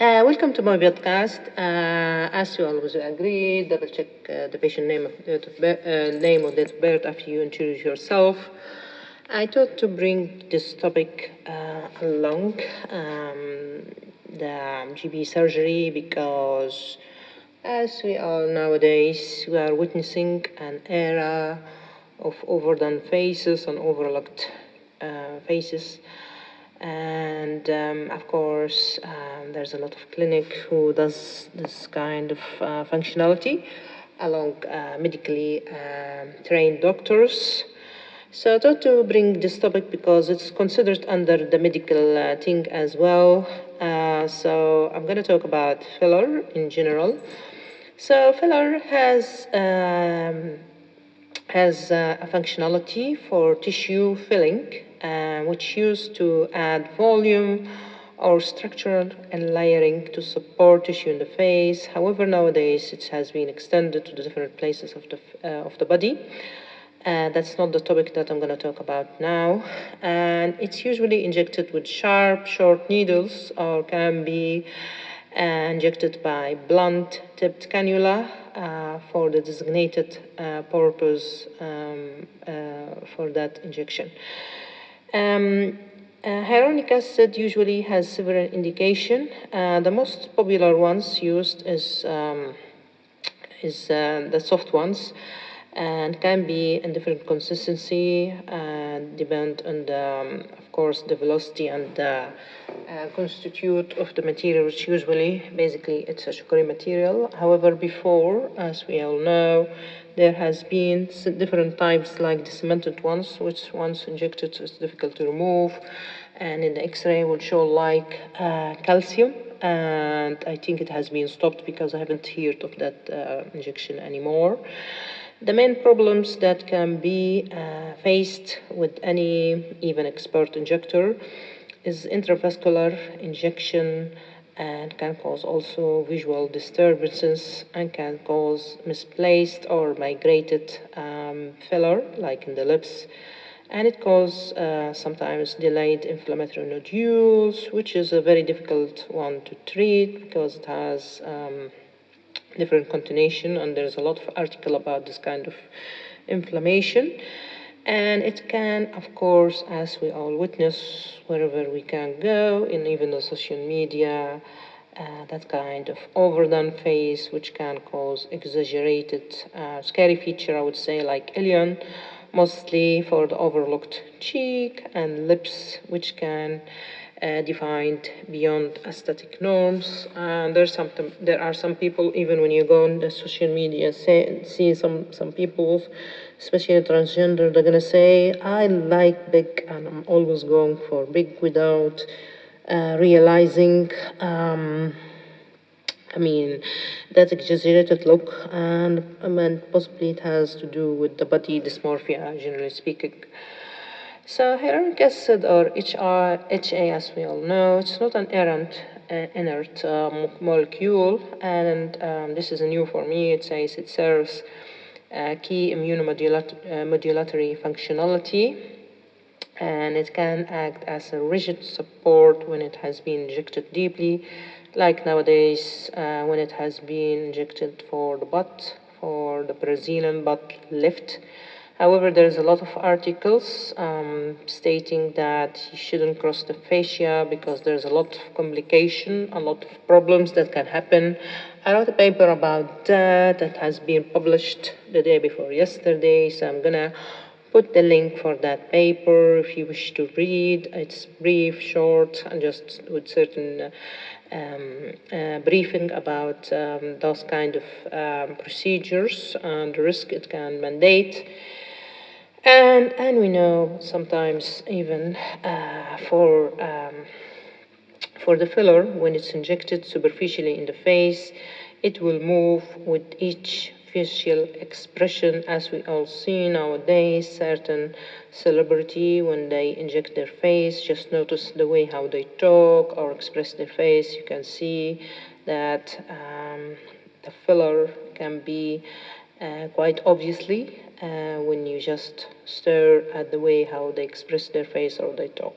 Welcome to my podcast. As you always agree, double check the patient name or date of birth after you introduce yourself. I thought to bring this topic along the GP surgery because, as we all nowadays, we are witnessing an era of overdone faces and overlooked faces. And of course, there's a lot of clinic who does this kind of functionality along medically trained doctors. So I thought to bring this topic because it's considered under the medical thing as well. So I'm going to talk about filler in general. So filler has a functionality for tissue filling, which used to add volume or structural and layering to support tissue in the face. However, nowadays it has been extended to the different places of the body. That's not the topic that I'm going to talk about now. And it's usually injected with sharp, short needles or can be injected by blunt-tipped cannula for the designated purpose for that injection. Hyaluronic acid usually has several indications. The most popular ones used is the soft ones, and can be in different consistency, depend on the, of course, the velocity and the constitute of the material, which usually, basically, it's a sugary material. However, before, as we all know, there has been different types, like the cemented ones, which once injected is difficult to remove, and in the X-ray will show like calcium. And I think it has been stopped because I haven't heard of that injection anymore. The main problems that can be faced with any even expert injector is intravascular injection, and can cause also visual disturbances and can cause misplaced or migrated filler, like in the lips. And it causes sometimes delayed inflammatory nodules, which is a very difficult one to treat because it has different continuation, and there's a lot of article about this kind of inflammation. And it can, of course, as we all witness wherever we can go, in even the social media, that kind of overdone face, which can cause exaggerated, scary feature, I would say, like alien, mostly for the overlooked cheek and lips, which can defined beyond aesthetic norms. And there are some people, even when you go on the social media, see some people, especially transgender, they're gonna say, I like big, and I'm always going for big without realizing that exaggerated look, and possibly it has to do with the body dysmorphia, generally speaking. So hyaluronic acid, or HA, as we all know, it's not an inert molecule, and this is new for me. It says it serves key immunomodulatory functionality, and it can act as a rigid support when it has been injected deeply, like nowadays when it has been injected for the butt, for the Brazilian butt lift. However, there's a lot of articles stating that you shouldn't cross the fascia because there's a lot of complication, a lot of problems that can happen. I wrote a paper about that has been published the day before yesterday, so I'm gonna put the link for that paper if you wish to read. It's brief, short, and just with certain briefing about those kind of procedures and the risk it can mandate. And we know sometimes even for the filler, when it's injected superficially in the face, it will move with each facial expression, as we all see nowadays. Certain celebrity, when they inject their face, just notice the way how they talk or express their face. You can see that the filler can be quite obviously when you just stare at the way how they express their face or they talk.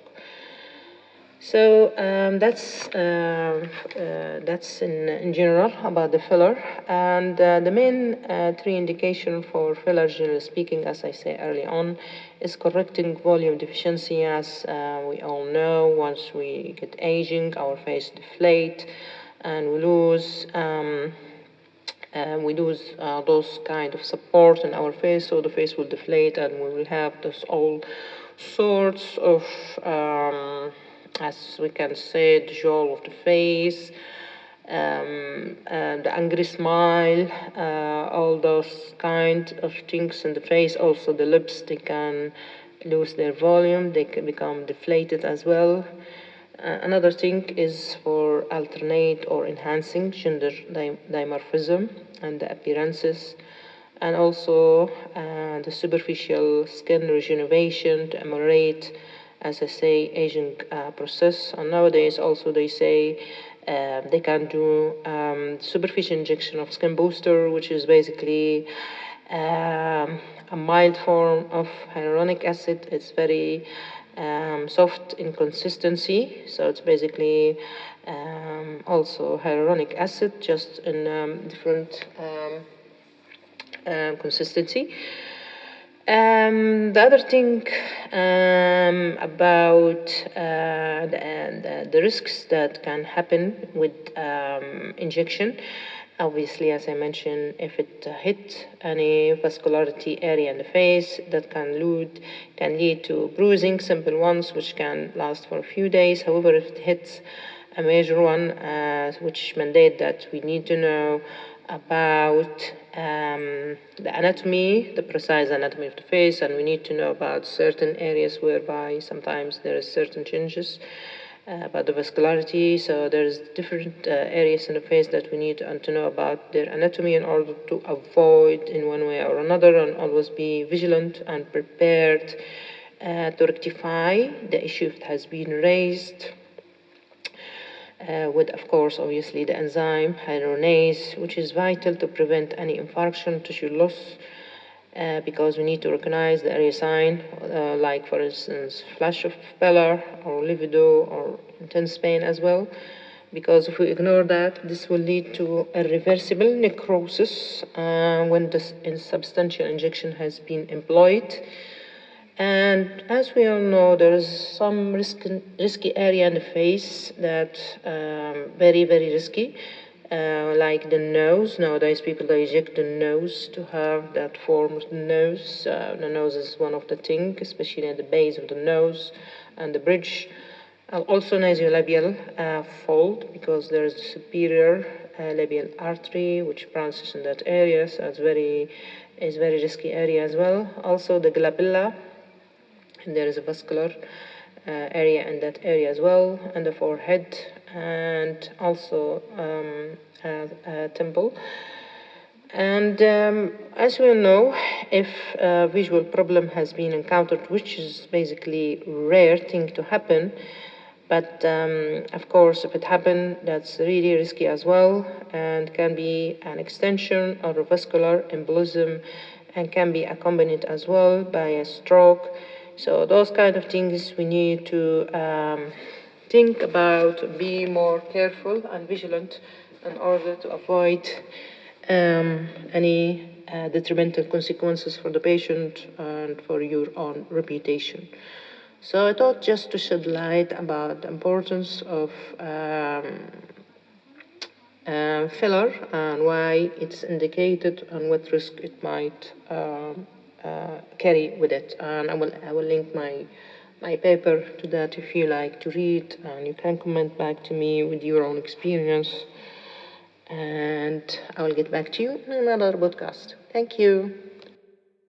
That's in general about the filler, and the main three indication for filler, generally speaking, as I say early on, is correcting volume deficiency. As we all know, once we get aging, our face deflate, and we lose those kind of support in our face, so the face will deflate, and we will have this all sorts of as we can say, the jaw of the face, the angry smile, all those kind of things in the face. Also the lips, they can lose their volume, they can become deflated as well. Another thing is for alternate or enhancing gender dimorphism and the appearances, and also the superficial skin rejuvenation to ameliorate, as I say, aging process. And nowadays also they say they can do superficial injection of skin booster, which is basically a mild form of hyaluronic acid. It's very soft in consistency, so it's basically also hyaluronic acid, just in different consistency. The other thing about the risks that can happen with injection, obviously, as I mentioned, if it hits any vascularity area in the face, that can lead to bruising, simple ones, which can last for a few days. However, if it hits a major one, which mandate that we need to know about the anatomy, the precise anatomy of the face, and we need to know about certain areas whereby sometimes there is certain changes about the vascularity. So there's different areas in the face that we need to know about their anatomy in order to avoid in one way or another, and always be vigilant and prepared to rectify the issue if it has been raised. With, of course, obviously the enzyme hyaluronase, which is vital to prevent any infarction, tissue loss, because we need to recognize the area sign, like for instance flash of pallor or livido or intense pain as well, because if we ignore that, this will lead to irreversible necrosis when this insubstantial injection has been employed. And as we all know, there is some risky area in the face that very, very risky, like the nose. Nowadays, people they inject the nose to have that form of the nose. The nose is one of the things, especially at the base of the nose and the bridge. Also nasolabial fold, because there is a superior labial artery which branches in that area, so it's very risky area as well. Also the glabella. And there is a vascular area in that area as well, and the forehead, and also temple. And as we know, if a visual problem has been encountered, which is basically rare thing to happen, but of course, if it happens, that's really risky as well, and can be an extension or a vascular embolism, and can be accompanied as well by a stroke. So those kind of things we need to think about, be more careful and vigilant in order to avoid any detrimental consequences for the patient and for your own reputation. So I thought just to shed light about the importance of filler and why it's indicated and what risk it might carry with it. And I will link my paper to that if you like to read, and you can comment back to me with your own experience, and I will get back to you in another podcast. Thank you.